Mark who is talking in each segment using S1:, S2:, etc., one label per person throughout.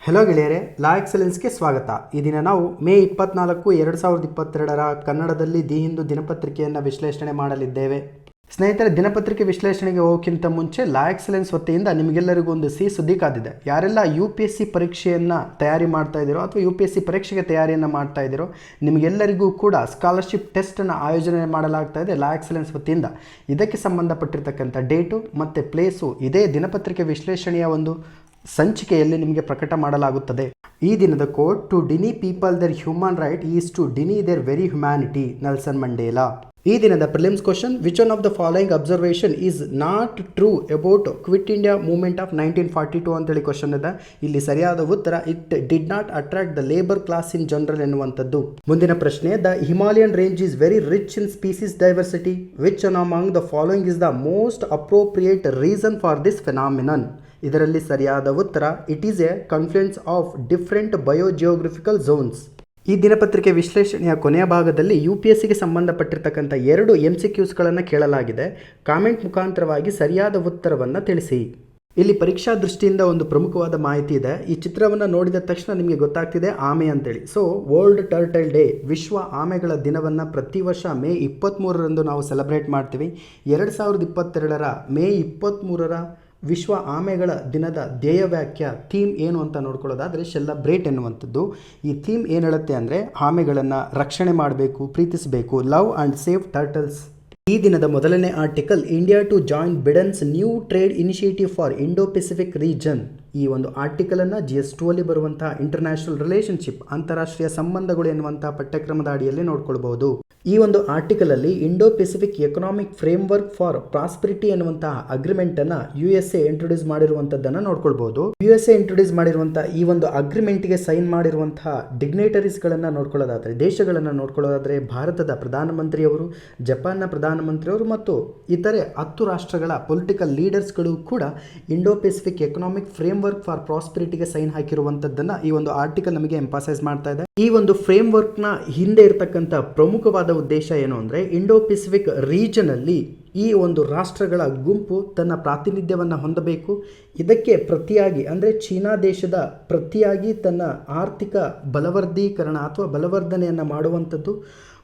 S1: Hello ಗೆಳೆಯರೆ, ಲಾ ಎಕ್ಸಲೆನ್ಸ್ಗೆ ಸ್ವಾಗತ. ಈ ದಿನ ನಾವು ಮೇ 24, 2022 ಕನ್ನಡದಲ್ಲಿ ದಿ ಹಿಂದೂ ದಿನಪತ್ರಿಕೆಯನ್ನು ವಿಶ್ಲೇಷಣೆ ಮಾಡಲಿದ್ದೇವೆ. ಸ್ನೇಹಿತರೆ, ದಿನಪತ್ರಿಕೆ ವಿಶ್ಲೇಷಣೆಗೆ ಹೋಗೋಕ್ಕಿಂತ ಮುಂಚೆ ಲಾ ಎಕ್ಸಲೆನ್ಸ್ ವತಿಯಿಂದ ನಿಮಗೆಲ್ಲರಿಗೂ ಒಂದು ಸಿಹಿ ಸುದ್ದಿ ಕಾದಿದೆ. ಯಾರೆಲ್ಲ UPSC ಪರೀಕ್ಷೆಯನ್ನು ತಯಾರಿ ಮಾಡ್ತಾ ಇದ್ದೀರೋ ಅಥವಾ UPSC ಪರೀಕ್ಷೆಗೆ ತಯಾರಿಯನ್ನು ಮಾಡ್ತಾ ಇದ್ದೀರೋ, ನಿಮಗೆಲ್ಲರಿಗೂ ಕೂಡ ಸ್ಕಾಲರ್ಶಿಪ್ ಟೆಸ್ಟನ್ನು ಆಯೋಜನೆ ಮಾಡಲಾಗ್ತಾ ಇದೆ ಲಾ ಎಕ್ಸಲೆನ್ಸ್ ವತಿಯಿಂದ. ಇದಕ್ಕೆ ಸಂಬಂಧಪಟ್ಟಿರ್ತಕ್ಕಂಥ ಡೇಟು ಮತ್ತು ಪ್ಲೇಸು ಇದೇ ದಿನಪತ್ರಿಕೆ ವಿಶ್ಲೇಷಣೆಯ ಒಂದು ಸಂಚಿಕೆಯಲ್ಲಿ ನಿಮಗೆ ಪ್ರಕಟ ಮಾಡಲಾಗುತ್ತದೆ. ಈ ದಿನದ quote: to deny people their human right is to deny their very humanity, Nelson Mandela. ಈ ದಿನದ prelims question: which one of the following observation is not true about Quit India movement of 1942 ಅಂತೇಳಿ question ಇದೆ. ಇಲ್ಲಿ ಸರಿಯಾದ ಉತ್ತರ: it did not attract the labour class in general ಎನ್ನುವಂಥದ್ದು. ಮುಂದಿನ ಪ್ರಶ್ನೆ: the Himalayan range is very rich in species diversity. Which one among the following is the most appropriate reason for this phenomenon. ಇದರಲ್ಲಿ ಸರಿಯಾದ ಉತ್ತರ: it is a confluence of different biogeographical zones. ಈ ದಿನಪತ್ರಿಕೆ ವಿಶ್ಲೇಷಣೆಯ ಕೊನೆಯ ಭಾಗದಲ್ಲಿ UPSCಗೆ ಸಂಬಂಧಪಟ್ಟಿರ್ತಕ್ಕಂಥ 2 MCQsಗಳನ್ನು ಕೇಳಲಾಗಿದೆ. ಕಾಮೆಂಟ್ ಮುಖಾಂತರವಾಗಿ ಸರಿಯಾದ ಉತ್ತರವನ್ನು ತಿಳಿಸಿ. ಇಲ್ಲಿ ಪರೀಕ್ಷಾ ದೃಷ್ಟಿಯಿಂದ ಒಂದು ಪ್ರಮುಖವಾದ ಮಾಹಿತಿ ಇದೆ. ಈ ಚಿತ್ರವನ್ನು ನೋಡಿದ ತಕ್ಷಣ ನಿಮಗೆ ಗೊತ್ತಾಗ್ತಿದೆ ಆಮೆ ಅಂತೇಳಿ. ಸೊ ವರ್ಲ್ಡ್ ಟರ್ಟಲ್ ಡೇ, ವಿಶ್ವ ಆಮೆಗಳ ದಿನವನ್ನು ಪ್ರತಿ ವರ್ಷ ಮೇ 23ರಂದು ನಾವು ಸೆಲೆಬ್ರೇಟ್ ಮಾಡ್ತೀವಿ. 2022ರ ಮೇ 23ರ ವಿಶ್ವ ಆಮೆಗಳ ದಿನದ ಧ್ಯೇಯ ವ್ಯಾಖ್ಯ ಥೀಮ್ ಏನು ಅಂತ ನೋಡ್ಕೊಳ್ಳೋದಾದರೆ ಸೆಲೆಬ್ರೇಟ್ ಎನ್ನುವಂಥದ್ದು. ಈ ಥೀಮ್ ಏನು ಹೇಳುತ್ತೆ ಅಂದರೆ ಆಮೆಗಳನ್ನು ರಕ್ಷಣೆ ಮಾಡಬೇಕು, ಪ್ರೀತಿಸಬೇಕು, ಲವ್ ಆ್ಯಂಡ್ ಸೇವ್ ಟರ್ಟಲ್ಸ್. ಈ ದಿನದ ಮೊದಲನೇ article: India to join Biden's new trade initiative for Indo Pacific region. ಈ ಒಂದು ಆರ್ಟಿಕಲನ್ನು GS2 ಅಲ್ಲಿ ಬರುವಂತಹ ಇಂಟರ್ನ್ಯಾಷನಲ್ ರಿಲೇಷನ್ಶಿಪ್, ಅಂತಾರಾಷ್ಟ್ರೀಯ ಸಂಬಂಧಗಳು ಎನ್ನುವಂತಹ ಪಠ್ಯಕ್ರಮದ ಅಡಿಯಲ್ಲಿ ನೋಡ್ಕೊಳ್ಬಹುದು. ಈ ಒಂದು ಆರ್ಟಿಕಲಲ್ಲಿ Indo Pacific economic framework for prosperity ಎನ್ನುವಂತಹ ಅಗ್ರಿಮೆಂಟನ್ನು USA ಇಂಟ್ರೊಡ್ಯೂಸ್ ಮಾಡಿರುವಂಥದ್ದನ್ನು ನೋಡ್ಕೊಳ್ಬಹುದು. USA ಇಂಟ್ರೊಡ್ಯೂಸ್ ಮಾಡಿರುವಂತಹ ಈ ಒಂದು ಅಗ್ರಿಮೆಂಟ್ಗೆ ಸೈನ್ ಮಾಡಿರುವಂತಹ ಡಿಗ್ನೇಟರೀಸ್ಗಳನ್ನು ನೋಡ್ಕೊಳ್ಳೋದಾದರೆ, ದೇಶಗಳನ್ನು ನೋಡ್ಕೊಳ್ಳೋದಾದರೆ ಭಾರತದ ಪ್ರಧಾನಮಂತ್ರಿಯವರು, ಜಪಾನ್ನ ಪ್ರಧಾನಮಂತ್ರಿಯವರು ಮತ್ತು ಇತರೆ 10 ರಾಷ್ಟ್ರಗಳ ಪೊಲಿಟಿಕಲ್ ಲೀಡರ್ಸ್ಗಳು ಕೂಡ Indo Pacific economic framework for ಪ್ರಾಸ್ಪರಿಟಿಗೆ ಸೈನ್ ಹಾಕಿರುವಂಥದ್ದನ್ನು ಈ ಒಂದು ಆರ್ಟಿಕಲ್ ನಮಗೆ ಎಂಫಸೈಸ್ ಮಾಡ್ತಾ ಇದೆ. ಈ ಒಂದು ಫ್ರೇಮ್ವರ್ಕ್ನ ಹಿಂದೆ ಇರತಕ್ಕಂಥ ಪ್ರಮುಖವಾದ ಉದ್ದೇಶ ಏನು ಅಂದರೆ, ಇಂಡೋ ಪೆಸಿಫಿಕ್ ರೀಜನಲ್ಲಿ ಈ ಒಂದು ರಾಷ್ಟ್ರಗಳ ಗುಂಪು ತನ್ನ ಪ್ರಾತಿನಿಧ್ಯವನ್ನು ಹೊಂದಬೇಕು. ಇದಕ್ಕೆ ಪ್ರತಿಯಾಗಿ ಅಂದರೆ ಚೀನಾ ದೇಶದ ಪ್ರತಿಯಾಗಿ ತನ್ನ ಆರ್ಥಿಕ ಬಲವರ್ಧೀಕರಣ ಅಥವಾ ಬಲವರ್ಧನೆಯನ್ನು ಮಾಡುವಂಥದ್ದು.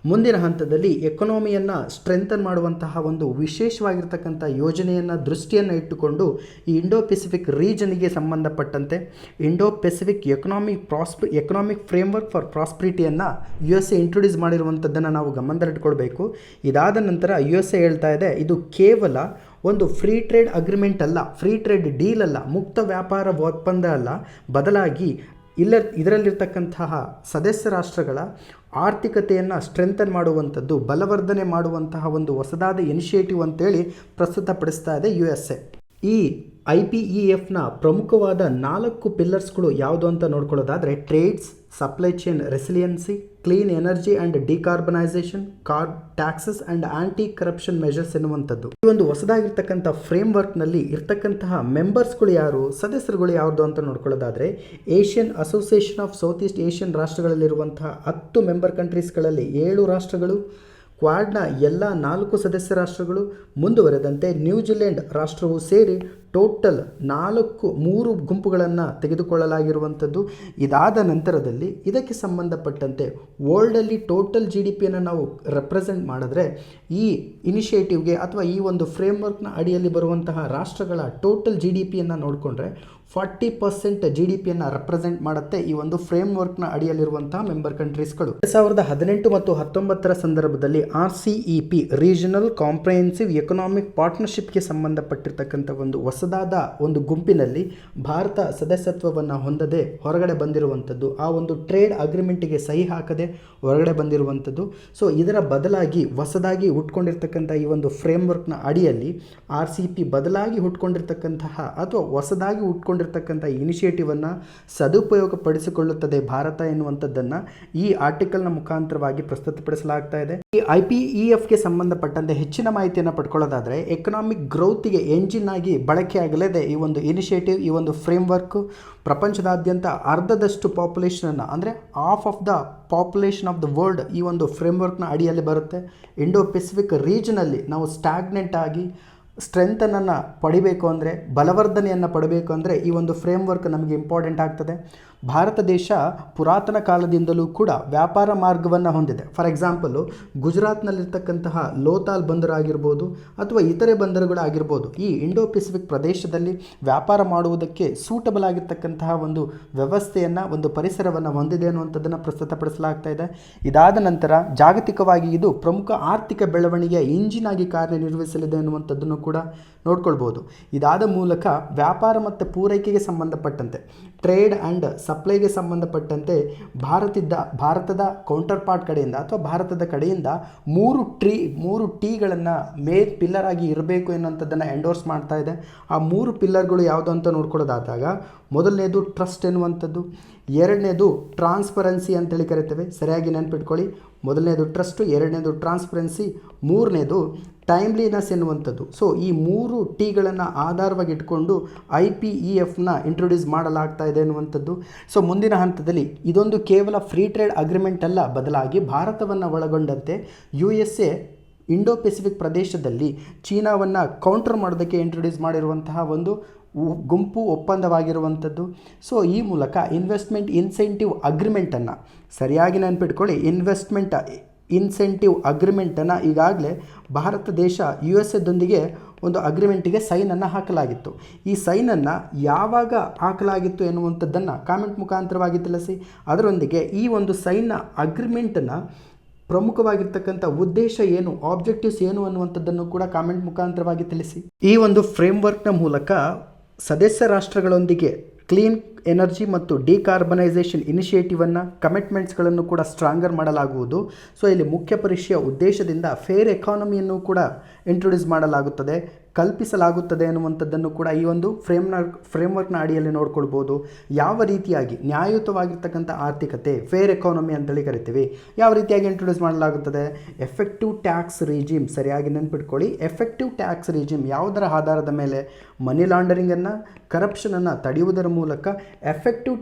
S1: ಮುಂದಿನ ಹಂತದಲ್ಲಿ ಎಕನಾಮಿಯನ್ನು ಸ್ಟ್ರೆಂಥನ್ ಮಾಡುವಂತಹ ಒಂದು ವಿಶೇಷವಾಗಿರ್ತಕ್ಕಂಥ ಯೋಜನೆಯನ್ನು ದೃಷ್ಟಿಯನ್ನು ಇಟ್ಟುಕೊಂಡು ಈ ಇಂಡೋ ಪೆಸಿಫಿಕ್ ರೀಜನ್ಗೆ ಸಂಬಂಧಪಟ್ಟಂತೆ Indo Pacific economic framework for ಪ್ರಾಸ್ಪರಿಟಿಯನ್ನು USA ಇಂಟ್ರೊಡ್ಯೂಸ್ ಮಾಡಿರುವಂಥದ್ದನ್ನು ನಾವು ಗಮನದಲ್ಲಿಟ್ಕೊಳ್ಬೇಕು. ಇದಾದ ನಂತರ USA ಹೇಳ್ತಾ ಇದೆ, ಇದು ಕೇವಲ ಒಂದು ಫ್ರೀ ಟ್ರೇಡ್ ಅಗ್ರಿಮೆಂಟ್ ಅಲ್ಲ, ಫ್ರೀ ಟ್ರೇಡ್ ಡೀಲ್ ಅಲ್ಲ, ಮುಕ್ತ ವ್ಯಾಪಾರ ಒಪ್ಪಂದ ಅಲ್ಲ, ಬದಲಾಗಿ ಇದರಲ್ಲಿರ್ತಕ್ಕಂತಹ ಸದಸ್ಯ ರಾಷ್ಟ್ರಗಳ ಆರ್ಥಿಕತೆಯನ್ನು ಸ್ಟ್ರೆಂಥನ್ ಮಾಡುವಂಥದ್ದು, ಬಲವರ್ಧನೆ ಮಾಡುವಂತಹ ಒಂದು ಹೊಸದಾದ ಇನಿಷಿಯೇಟಿವ್ ಅಂತೇಳಿ ಪ್ರಸ್ತುತಪಡಿಸ್ತಾ ಇದೆ USA. ಈ IPEFನ ಪ್ರಮುಖವಾದ 4 ಪಿಲ್ಲರ್ಸ್ಗಳು ಯಾವುದು ಅಂತ ನೋಡ್ಕೊಳ್ಳೋದಾದರೆ, trades, supply chain resilience, clean energy and decarbonisation, taxes and anti corruption measures ಎನ್ನುವಂಥದ್ದು. ಈ ಒಂದು ಹೊಸದಾಗಿರ್ತಕ್ಕಂಥ ಫ್ರೇಮ್ವರ್ಕ್ನಲ್ಲಿ ಇರ್ತಕ್ಕಂತಹ ಮೆಂಬರ್ಸ್ಗಳು ಯಾರು, ಸದಸ್ಯರುಗಳು ಯಾವುದು ಅಂತ ನೋಡ್ಕೊಳ್ಳೋದಾದರೆ, Asian Association of South East Asian ರಾಷ್ಟ್ರಗಳಲ್ಲಿರುವಂತಹ 10 ಮೆಂಬರ್ ಕಂಟ್ರೀಸ್ಗಳಲ್ಲಿ 7 ರಾಷ್ಟ್ರಗಳು, ಕ್ವಾಡ್ನ ಎಲ್ಲ 4 ಸದಸ್ಯ ರಾಷ್ಟ್ರಗಳು, ಮುಂದುವರೆದಂತೆ ನ್ಯೂಜಿಲೆಂಡ್ ರಾಷ್ಟ್ರವು ಸೇರಿ ಟೋಟಲ್ 3 ಗುಂಪುಗಳನ್ನು ತೆಗೆದುಕೊಳ್ಳಲಾಗಿರುವಂಥದ್ದು. ಇದಾದ ನಂತರದಲ್ಲಿ ಇದಕ್ಕೆ ಸಂಬಂಧಪಟ್ಟಂತೆ ವರ್ಲ್ಡಲ್ಲಿ ಟೋಟಲ್ GDPಯನ್ನು ನಾವು ರೆಪ್ರೆಸೆಂಟ್ ಮಾಡಿದ್ರೆ, ಈ ಇನಿಷಿಯೇಟಿವ್ಗೆ ಅಥವಾ ಈ ಒಂದು ಫ್ರೇಮ್ವರ್ಕ್ನ ಅಡಿಯಲ್ಲಿ ಬರುವಂತಹ ರಾಷ್ಟ್ರಗಳ ಟೋಟಲ್ GDPಯನ್ನು ನೋಡಿಕೊಂಡ್ರೆ 40% GDPಯನ್ನು ರೆಪ್ರೆಸೆಂಟ್ ಮಾಡುತ್ತೆ ಈ ಒಂದು ಫ್ರೇಮ್ವರ್ಕ್ನ ಅಡಿಯಲ್ಲಿರುವಂತಹ ಮೆಂಬರ್ ಕಂಟ್ರೀಸ್ಗಳು. 2018 ಮತ್ತು 19ರ ಸಂದರ್ಭದಲ್ಲಿ RCEP ರೀಜನಲ್ ಕಾಂಪ್ರಿಹೆನ್ಸಿವ್ ಎಕನಾಮಿಕ್ ಪಾರ್ಟ್ನರ್ಶಿಪ್ಗೆ ಸಂಬಂಧಪಟ್ಟಿರ್ತಕ್ಕಂಥ ಒಂದು ಹೊಸದಾದ ಒಂದು ಗುಂಪಿನಲ್ಲಿ ಭಾರತ ಸದಸ್ಯತ್ವವನ್ನು ಹೊಂದದೆ ಹೊರಗಡೆ ಬಂದಿರುವಂಥದ್ದು, ಆ ಒಂದು ಟ್ರೇಡ್ ಅಗ್ರಿಮೆಂಟಿಗೆ ಸಹಿ ಹಾಕದೆ ಹೊರಗಡೆ ಬಂದಿರುವಂಥದ್ದು. ಸೊ ಇದರ ಬದಲಾಗಿ ಹೊಸದಾಗಿ ಹುಟ್ಕೊಂಡಿರ್ತಕ್ಕಂಥ ಈ ಒಂದು ಫ್ರೇಮ್ವರ್ಕ್ನ ಅಡಿಯಲ್ಲಿ RCEP ಬದಲಾಗಿ ಹುಟ್ಕೊಂಡಿರ್ತಕ್ಕಂತಹ ಅಥವಾ ಹೊಸದಾಗಿ ಹುಟ್ಕೊಂಡಿರ್ತಕ್ಕಂಥ ಇನಿಷಿಯೇಟಿವನ್ನು ಸದುಪಯೋಗ ಪಡಿಸಿಕೊಳ್ಳುತ್ತದೆ ಭಾರತ ಎನ್ನುವಂಥದ್ದನ್ನು ಈ ಆರ್ಟಿಕಲ್ನ ಮುಖಾಂತರವಾಗಿ ಪ್ರಸ್ತುತಪಡಿಸಲಾಗ್ತಾ ಇದೆ. ಈ IPEFಗೆ ಸಂಬಂಧಪಟ್ಟಂತೆ ಹೆಚ್ಚಿನ ಮಾಹಿತಿಯನ್ನು ಪಡ್ಕೊಳ್ಳೋದಾದರೆ, ಎಕನಾಮಿಕ್ ಗ್ರೋತಿಗೆ ಎಂಜಿನ್ ಆಗಿ ಬಳಕೆಯಾಗಲಿದೆ ಈ ಒಂದು ಇನಿಷಿಯೇಟಿವ್, ಈ ಒಂದು ಫ್ರೇಮ್ವರ್ಕ್. ಪ್ರಪಂಚದಾದ್ಯಂತ ಅರ್ಧದಷ್ಟು ಪಾಪ್ಯುಲೇಷನನ್ನು ಅಂದರೆ half of the population of the world ಈ ಒಂದು ಫ್ರೇಮ್ವರ್ಕ್ನ ಅಡಿಯಲ್ಲಿ ಬರುತ್ತೆ. ಇಂಡೋ ಪೆಸಿಫಿಕ್ ರೀಜನಲ್ಲಿ ನಾವು ಸ್ಟ್ಯಾಗ್ನೆಂಟ್ ಆಗಿ ಸ್ಟ್ರೆಂತನ್ನು ಪಡಿಬೇಕು ಅಂದರೆ, ಬಲವರ್ಧನೆಯನ್ನು ಪಡಬೇಕು ಅಂದರೆ ಈ ಒಂದು ಫ್ರೇಮ್ವರ್ಕ್ ನಮಗೆ ಇಂಪಾರ್ಟೆಂಟ್ ಆಗ್ತದೆ. ಭಾರತ ದೇಶ ಪುರಾತನ ಕಾಲದಿಂದಲೂ ಕೂಡ ವ್ಯಾಪಾರ ಮಾರ್ಗವನ್ನು ಹೊಂದಿದೆ. ಫಾರ್ ಎಕ್ಸಾಂಪಲು ಗುಜರಾತ್ನಲ್ಲಿರ್ತಕ್ಕಂತಹ ಲೋತಾಲ್ ಬಂದರು ಆಗಿರ್ಬೋದು ಅಥವಾ ಇತರೆ ಬಂದರುಗಳಾಗಿರ್ಬೋದು, ಈ ಇಂಡೋ ಪೆಸಿಫಿಕ್ ಪ್ರದೇಶದಲ್ಲಿ ವ್ಯಾಪಾರ ಮಾಡುವುದಕ್ಕೆ ಸೂಟಬಲ್ ಆಗಿರ್ತಕ್ಕಂತಹ ಒಂದು ವ್ಯವಸ್ಥೆಯನ್ನು, ಒಂದು ಪರಿಸರವನ್ನು ಹೊಂದಿದೆ ಅನ್ನುವಂಥದ್ದನ್ನು ಪ್ರಸ್ತುತಪಡಿಸಲಾಗ್ತಾ ಇದೆ. ಇದಾದ ನಂತರ ಜಾಗತಿಕವಾಗಿ ಇದು ಪ್ರಮುಖ ಆರ್ಥಿಕ ಬೆಳವಣಿಗೆಯ ಇಂಜಿನ್ ಆಗಿ ಕಾರ್ಯನಿರ್ವಹಿಸಲಿದೆ ಅನ್ನುವಂಥದ್ದನ್ನು ಕೂಡ ನೋಡ್ಕೊಳ್ಬೋದು. ಇದಾದ ಮೂಲಕ ವ್ಯಾಪಾರ ಮತ್ತು ಪೂರೈಕೆಗೆ ಸಂಬಂಧಪಟ್ಟಂತೆ, ಟ್ರೇಡ್ ಆ್ಯಂಡ್ ಸಪ್ಲೈಗೆ ಸಂಬಂಧಪಟ್ಟಂತೆ ಭಾರತದ ಕೌಂಟರ್ ಪಾರ್ಟ್ ಕಡೆಯಿಂದ ಅಥವಾ ಭಾರತದ ಕಡೆಯಿಂದ ಮೂರು ಟೀಗಳನ್ನು ಮೇನ್ ಪಿಲ್ಲರ್ ಆಗಿ ಇರಬೇಕು ಎನ್ನುವಂಥದ್ದನ್ನು ಎಂಡೋರ್ಸ್ ಮಾಡ್ತಾ ಇದೆ. ಆ 3 ಪಿಲ್ಲರ್ಗಳು ಯಾವುದು ಅಂತ ನೋಡ್ಕೊಳ್ಳೋದಾದಾಗ, ಮೊದಲನೇದು ಟ್ರಸ್ಟ್ ಎನ್ನುವಂಥದ್ದು, ಎರಡನೇದು ಟ್ರಾನ್ಸ್ಪರೆನ್ಸಿ ಅಂತೇಳಿ ಕರಿತೇವೆ, ಸರಿಯಾಗಿ ನೆನ್ಪಿಟ್ಕೊಳ್ಳಿ. ಮೊದಲನೇದು ಟ್ರಸ್ಟು, ಎರಡನೇದು ಟ್ರಾನ್ಸ್ಪರೆನ್ಸಿ, ಮೂರನೇದು ಟೈಮ್ಲಿನೆಸ್ ಎನ್ನುವಂಥದ್ದು. ಸೊ ಈ 3 ಟೀಗಳನ್ನು ಆಧಾರವಾಗಿ ಇಟ್ಕೊಂಡು IPEFನ ಇಂಟ್ರೊಡ್ಯೂಸ್ ಮಾಡಲಾಗ್ತಾ ಇದೆ ಎನ್ನುವಂಥದ್ದು. ಸೊ ಮುಂದಿನ ಹಂತದಲ್ಲಿ ಇದೊಂದು ಕೇವಲ ಫ್ರೀ ಟ್ರೇಡ್ ಅಗ್ರಿಮೆಂಟ್ ಅಲ್ಲ, ಬದಲಾಗಿ ಭಾರತವನ್ನು ಒಳಗೊಂಡಂತೆ USA ಇಂಡೋ ಪೆಸಿಫಿಕ್ ಪ್ರದೇಶದಲ್ಲಿ ಚೀನಾವನ್ನು ಕೌಂಟರ್ ಮಾಡೋದಕ್ಕೆ ಇಂಟ್ರೊಡ್ಯೂಸ್ ಮಾಡಿರುವಂತಹ ಒಂದು ಗುಂಪು ಒಪ್ಪಂದವಾಗಿರುವಂಥದ್ದು. ಸೊ ಈ ಮೂಲಕ ಇನ್ವೆಸ್ಟ್ಮೆಂಟ್ ಇನ್ಸೆಂಟಿವ್ ಅಗ್ರಿಮೆಂಟನ್ನು ಸರಿಯಾಗಿ ನೆನಪಿಟ್ಕೊಳ್ಳಿ. ಇನ್ವೆಸ್ಟ್ಮೆಂಟ್ ಇನ್ಸೆಂಟಿವ್ ಅಗ್ರಿಮೆಂಟನ್ನು ಈಗಾಗಲೇ ಭಾರತ ದೇಶ USA ಒಂದು ಅಗ್ರಿಮೆಂಟಿಗೆ ಸೈನನ್ನು ಹಾಕಲಾಗಿತ್ತು. ಈ ಸೈನನ್ನು ಯಾವಾಗ ಹಾಕಲಾಗಿತ್ತು ಎನ್ನುವಂಥದ್ದನ್ನು ಕಾಮೆಂಟ್ ಮುಖಾಂತರವಾಗಿ ತಿಳಿಸಿ. ಅದರೊಂದಿಗೆ ಈ ಒಂದು ಸೈನ್ನ ಅಗ್ರಿಮೆಂಟನ್ನು ಪ್ರಮುಖವಾಗಿರ್ತಕ್ಕಂಥ ಉದ್ದೇಶ ಏನು, ಆಬ್ಜೆಕ್ಟಿವ್ಸ್ ಏನು ಅನ್ನುವಂಥದ್ದನ್ನು ಕೂಡ ಕಾಮೆಂಟ್ ಮುಖಾಂತರವಾಗಿ ತಿಳಿಸಿ. ಈ ಒಂದು ಫ್ರೇಮ್ವರ್ಕ್ನ ಮೂಲಕ ಸದಸ್ಯ ರಾಷ್ಟ್ರಗಳೊಂದಿಗೆ ಕ್ಲೀನ್ ಎನರ್ಜಿ ಮತ್ತು ಡಿಕಾರ್ಬನೈಸೇಷನ್ ಇನಿಷಿಯೇಟಿವನ್ನು, ಕಮಿಟ್ಮೆಂಟ್ಸ್ಗಳನ್ನು ಕೂಡ ಸ್ಟ್ರಾಂಗರ್ ಮಾಡಲಾಗುವುದು. ಸೊ ಇಲ್ಲಿ ಮುಖ್ಯ ಪರೀಕ್ಷೆಯ ಉದ್ದೇಶದಿಂದ ಫೇರ್ ಎಕಾನಮಿಯನ್ನು ಕೂಡ ಇಂಟ್ರೊಡ್ಯೂಸ್ ಮಾಡಲಾಗುತ್ತದೆ, ಕಲ್ಪಿಸಲಾಗುತ್ತದೆ ಅನ್ನುವಂಥದ್ದನ್ನು ಕೂಡ ಈ ಒಂದು ಫ್ರೇಮ್ವರ್ಕ್ನ ಅಡಿಯಲ್ಲಿ ನೋಡ್ಕೊಳ್ಬೋದು. ಯಾವ ರೀತಿಯಾಗಿ ನ್ಯಾಯಯುತವಾಗಿರ್ತಕ್ಕಂಥ ಆರ್ಥಿಕತೆ, ಫೇರ್ ಎಕಾನಮಿ ಅಂತೇಳಿ ಕರಿತೀವಿ, ಯಾವ ರೀತಿಯಾಗಿ ಇಂಟ್ರೊಡ್ಯೂಸ್ ಮಾಡಲಾಗುತ್ತದೆ. ಎಫೆಕ್ಟಿವ್ ಟ್ಯಾಕ್ಸ್ ರಿಜಿಮ್, ಸರಿಯಾಗಿ ನೆನ್ಪಿಟ್ಕೊಳ್ಳಿ. ಎಫೆಕ್ಟಿವ್ ಟ್ಯಾಕ್ಸ್ ರಿಜಿಮ್ ಯಾವುದರ ಆಧಾರದ ಮೇಲೆ? ಮನಿ ಲಾಂಡರಿಂಗನ್ನು, ಕರಪ್ಷನನ್ನು ತಡೆಯುವುದರ ಮೂಲಕ ಎಫೆಕ್ಟಿವ್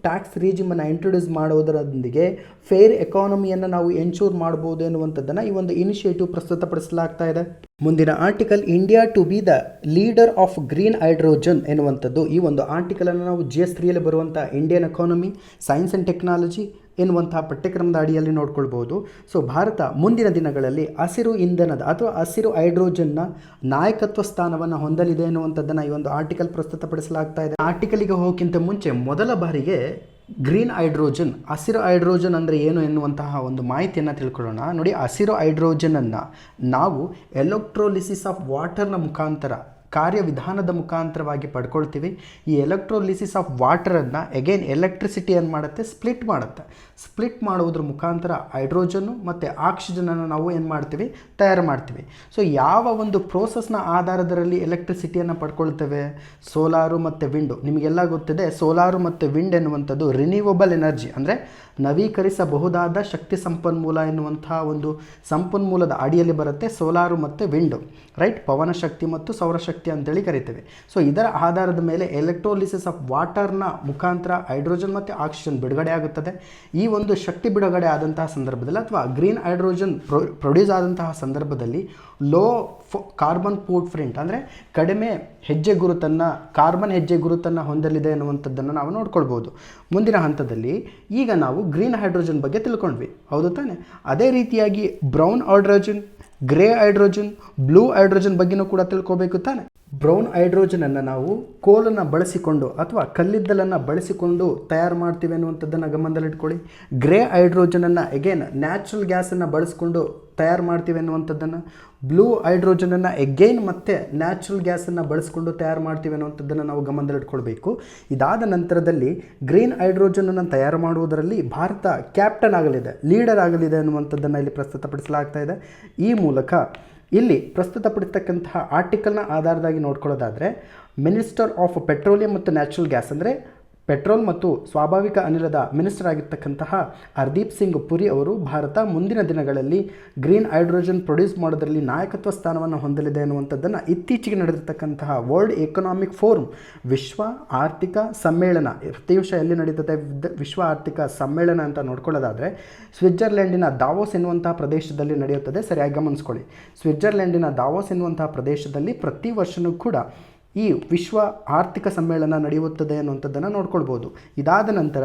S1: ಟ್ಯಾಕ್ಸ್ ರಿಜಿಮನ್ನು ಇಂಟ್ರೊಡ್ಯೂಸ್ ಮಾಡುವುದರೊಂದಿಗೆ ಫೇರ್ ಎಕಾನಮಿಯನ್ನು ನಾವು ಎನ್ಶೂರ್ ಮಾಡ್ಬೋದು ಎನ್ನುವಂಥದ್ದನ್ನು ಈ ಒಂದು ಇನಿಷಿಯೇಟಿವ್ ಪ್ರಸ್ತುತಪಡಿಸಲಾಗ್ತಾ ಇದೆ. ಮುಂದಿನ article, India to be the leader of green hydrogen ಎನ್ನುವಂಥದ್ದು. ಈ ಒಂದು ಆರ್ಟಿಕಲನ್ನು ನಾವು GS3ಯಲ್ಲಿ ಬರುವಂಥ Indian economy, science and technology ಎನ್ನುವಂತಹ ಪಠ್ಯಕ್ರಮದ ಅಡಿಯಲ್ಲಿ ನೋಡ್ಕೊಳ್ಬೋದು. ಸೊ ಭಾರತ ಮುಂದಿನ ದಿನಗಳಲ್ಲಿ ಹಸಿರು ಇಂಧನದ ಅಥವಾ ಹಸಿರು ಹೈಡ್ರೋಜನ್ನ ನಾಯಕತ್ವ ಸ್ಥಾನವನ್ನು ಹೊಂದಲಿದೆ ಎನ್ನುವಂಥದ್ದನ್ನು ಈ ಒಂದು ಆರ್ಟಿಕಲ್ ಪ್ರಸ್ತುತಪಡಿಸಲಾಗ್ತಾ ಇದೆ. ಆರ್ಟಿಕಲಿಗೆ ಹೋಗೋಕ್ಕಿಂತ ಮುಂಚೆ ಮೊದಲ ಬಾರಿಗೆ ಗ್ರೀನ್ ಹೈಡ್ರೋಜನ್, ಹಸಿರು ಹೈಡ್ರೋಜನ್ ಅಂದರೆ ಏನು ಎನ್ನುವಂತಹ ಒಂದು ಮಾಹಿತಿಯನ್ನು ತಿಳ್ಕೊಳ್ಳೋಣ. ನೋಡಿ, ಹಸಿರು ಹೈಡ್ರೋಜನನ್ನು ನಾವು ಎಲೆಕ್ಟ್ರೋಲಿಸಿಸ್ ಆಫ್ ವಾಟರ್ನ ಮುಖಾಂತರ, ಕಾರ್ಯವಿಧಾನದ ಮುಖಾಂತರವಾಗಿ ಪಡ್ಕೊಳ್ತೀವಿ. ಈ ಎಲೆಕ್ಟ್ರೋಲಿಸಿಸ್ ಆಫ್ ವಾಟರನ್ನು ಎಗೇನ್ ಎಲೆಕ್ಟ್ರಿಸಿಟಿಯನ್ನು ಮಾಡುತ್ತೆ, ಸ್ಪ್ಲಿಟ್ ಮಾಡುತ್ತೆ. ಸ್ಪ್ಲಿಟ್ ಮಾಡುವುದ್ರ ಮುಖಾಂತರ ಹೈಡ್ರೋಜನ್ನು ಮತ್ತು ಆಕ್ಸಿಜನನ್ನು ನಾವು ಏನು ಮಾಡ್ತೀವಿ, ತಯಾರು ಮಾಡ್ತೀವಿ. ಸೊ ಯಾವ ಒಂದು ಪ್ರೋಸೆಸ್ನ ಆಧಾರದಲ್ಲಿ ಎಲೆಕ್ಟ್ರಿಸಿಟಿಯನ್ನು ಪಡ್ಕೊಳ್ತೇವೆ? ಸೋಲಾರು ಮತ್ತು ವಿಂಡು. ನಿಮಗೆಲ್ಲ ಗೊತ್ತಿದೆ, ಸೋಲಾರು ಮತ್ತು ವಿಂಡ್ ಎನ್ನುವಂಥದ್ದು ರಿನ್ಯೂವಬಲ್ ಎನರ್ಜಿ, ಅಂದರೆ ನವೀಕರಿಸಬಹುದಾದ ಶಕ್ತಿ ಸಂಪನ್ಮೂಲ ಎನ್ನುವಂತಹ ಒಂದು ಸಂಪನ್ಮೂಲದ ಅಡಿಯಲ್ಲಿ ಬರುತ್ತೆ ಸೋಲಾರು ಮತ್ತು ವಿಂಡು, ರೈಟ್? ಪವನ ಶಕ್ತಿ ಮತ್ತು ಸೌರಶಕ್ತಿ ಅಂತೇಳಿ ಕರಿತೇವೆ. ಸೊ ಇದರ ಆಧಾರದ ಮೇಲೆ ಎಲೆಕ್ಟ್ರೋಲಿಸಿಸ್ ಆಫ್ ವಾಟರ್ನ ಮುಖಾಂತರ ಹೈಡ್ರೋಜನ್ ಮತ್ತು ಆಕ್ಸಿಜನ್ ಬಿಡುಗಡೆ ಆಗುತ್ತದೆ. ಈ ಒಂದು ಶಕ್ತಿ ಬಿಡುಗಡೆ ಆದಂತಹ ಸಂದರ್ಭದಲ್ಲಿ ಅಥವಾ ಗ್ರೀನ್ ಹೈಡ್ರೋಜನ್ ಪ್ರೊಡ್ಯೂಸ್ ಆದಂತಹ ಸಂದರ್ಭದಲ್ಲಿ ಲೋ ಕಾರ್ಬನ್ ಫುಟ್ ಪ್ರಿಂಟ್, ಅಂದರೆ ಕಡಿಮೆ ಹೆಜ್ಜೆ ಗುರುತನ್ನು, ಕಾರ್ಬನ್ ಹೆಜ್ಜೆ ಗುರುತನ್ನು ಹೊಂದಲಿದೆ ಎನ್ನುವಂಥದ್ದನ್ನು ನಾವು ನೋಡ್ಕೊಳ್ಬೋದು. ಮುಂದಿನ ಹಂತದಲ್ಲಿ ಈಗ ನಾವು ಗ್ರೀನ್ ಹೈಡ್ರೋಜನ್ ಬಗ್ಗೆ ತಿಳ್ಕೊಂಡ್ವಿ, ಹೌದು ತಾನೆ? ಅದೇ ರೀತಿಯಾಗಿ brown hydrogen, grey hydrogen, blue hydrogen ಬಗ್ಗೆನೂ ಕೂಡ ತಿಳ್ಕೋಬೇಕು ತಾನೆ. ಬ್ರೌನ್ ಹೈಡ್ರೋಜನನ್ನು ನಾವು ಕೋಲನ್ನು ಬಳಸಿಕೊಂಡು ಅಥವಾ ಕಲ್ಲಿದ್ದಲನ್ನು ಬಳಸಿಕೊಂಡು ತಯಾರು ಮಾಡ್ತೀವಿ ಅನ್ನುವಂಥದ್ದನ್ನು ಗಮನದಲ್ಲಿಟ್ಕೊಳ್ಳಿ. ಗ್ರೇ ಹೈಡ್ರೋಜನನ್ನು ಎಗೇನ್ ನ್ಯಾಚುರಲ್ ಗ್ಯಾಸನ್ನು ಬಳಸಿಕೊಂಡು ತಯಾರು ಮಾಡ್ತೀವಿ ಅನ್ನುವಂಥದ್ದನ್ನು, ಬ್ಲೂ ಹೈಡ್ರೋಜನನ್ನು ಎಗೇನ್ ಮತ್ತೆ ನ್ಯಾಚುರಲ್ ಗ್ಯಾಸನ್ನು ಬಳಸಿಕೊಂಡು ತಯಾರು ಮಾಡ್ತೀವಿ ಅನ್ನುವಂಥದ್ದನ್ನು ನಾವು ಗಮನದಲ್ಲಿಟ್ಕೊಳ್ಬೇಕು. ಇದಾದ ನಂತರದಲ್ಲಿ ಗ್ರೀನ್ ಹೈಡ್ರೋಜನನ್ನು ತಯಾರು ಮಾಡುವುದರಲ್ಲಿ ಭಾರತ ಕ್ಯಾಪ್ಟನ್ ಆಗಲಿದೆ, ಲೀಡರ್ ಆಗಲಿದೆ ಅನ್ನುವಂಥದ್ದನ್ನು ಇಲ್ಲಿ ಪ್ರಸ್ತುತಪಡಿಸಲಾಗ್ತಾ ಇದೆ. ಈ ಮೂಲಕ ಇಲ್ಲಿ ಪ್ರಸ್ತುತಪಡಿಸ್ತಕ್ಕಂತಹ ಆರ್ಟಿಕಲ್ನ ಆಧಾರವಾಗಿ ನೋಡ್ಕೊಳ್ಳೋದಾದರೆ, ಮಿನಿಸ್ಟರ್ ಆಫ್ ಪೆಟ್ರೋಲಿಯಂ ಮತ್ತು ನ್ಯಾಚುರಲ್ ಗ್ಯಾಸ್, ಅಂದರೆ ಪೆಟ್ರೋಲ್ ಮತ್ತು ಸ್ವಾಭಾವಿಕ ಅನಿಲದ ಮಿನಿಸ್ಟರ್ ಆಗಿರ್ತಕ್ಕಂತಹ ಹರ್ದೀಪ್ ಸಿಂಗ್ ಪುರಿ ಅವರು ಭಾರತ ಮುಂದಿನ ದಿನಗಳಲ್ಲಿ ಗ್ರೀನ್ ಹೈಡ್ರೋಜನ್ ಪ್ರೊಡ್ಯೂಸ್ ಮಾಡೋದರಲ್ಲಿ ನಾಯಕತ್ವ ಸ್ಥಾನವನ್ನು ಹೊಂದಲಿದೆ ಅನ್ನುವಂಥದ್ದನ್ನು ಇತ್ತೀಚೆಗೆ ನಡೆದಿರ್ತಕ್ಕಂತಹ ವರ್ಲ್ಡ್ ಎಕನಾಮಿಕ್ ಫೋರಮ್, ವಿಶ್ವ ಆರ್ಥಿಕ ಸಮ್ಮೇಳನ, ಪ್ರತಿ ವರ್ಷ ಎಲ್ಲಿ ನಡೀತದೆ ವಿಶ್ವ ಆರ್ಥಿಕ ಸಮ್ಮೇಳನ ಅಂತ ನೋಡ್ಕೊಳ್ಳೋದಾದರೆ ಸ್ವಿಟ್ಜರ್ಲೆಂಡಿನ ದಾವೋಸ್ ಎನ್ನುವಂತಹ ಪ್ರದೇಶದಲ್ಲಿ ನಡೆಯುತ್ತದೆ. ಸರಿಯಾಗಿ ಗಮನಿಸ್ಕೊಳ್ಳಿ, ಸ್ವಿಟ್ಜರ್ಲೆಂಡಿನ ದಾವೋಸ್ ಎನ್ನುವಂತಹ ಪ್ರದೇಶದಲ್ಲಿ ಪ್ರತಿ ವರ್ಷವೂ ಕೂಡ ಈ ವಿಶ್ವ ಆರ್ಥಿಕ ಸಮ್ಮೇಳನ ನಡೆಯುತ್ತದೆ ಅನ್ನುವಂಥದ್ದನ್ನು ನೋಡ್ಕೊಳ್ಬೋದು. ಇದಾದ ನಂತರ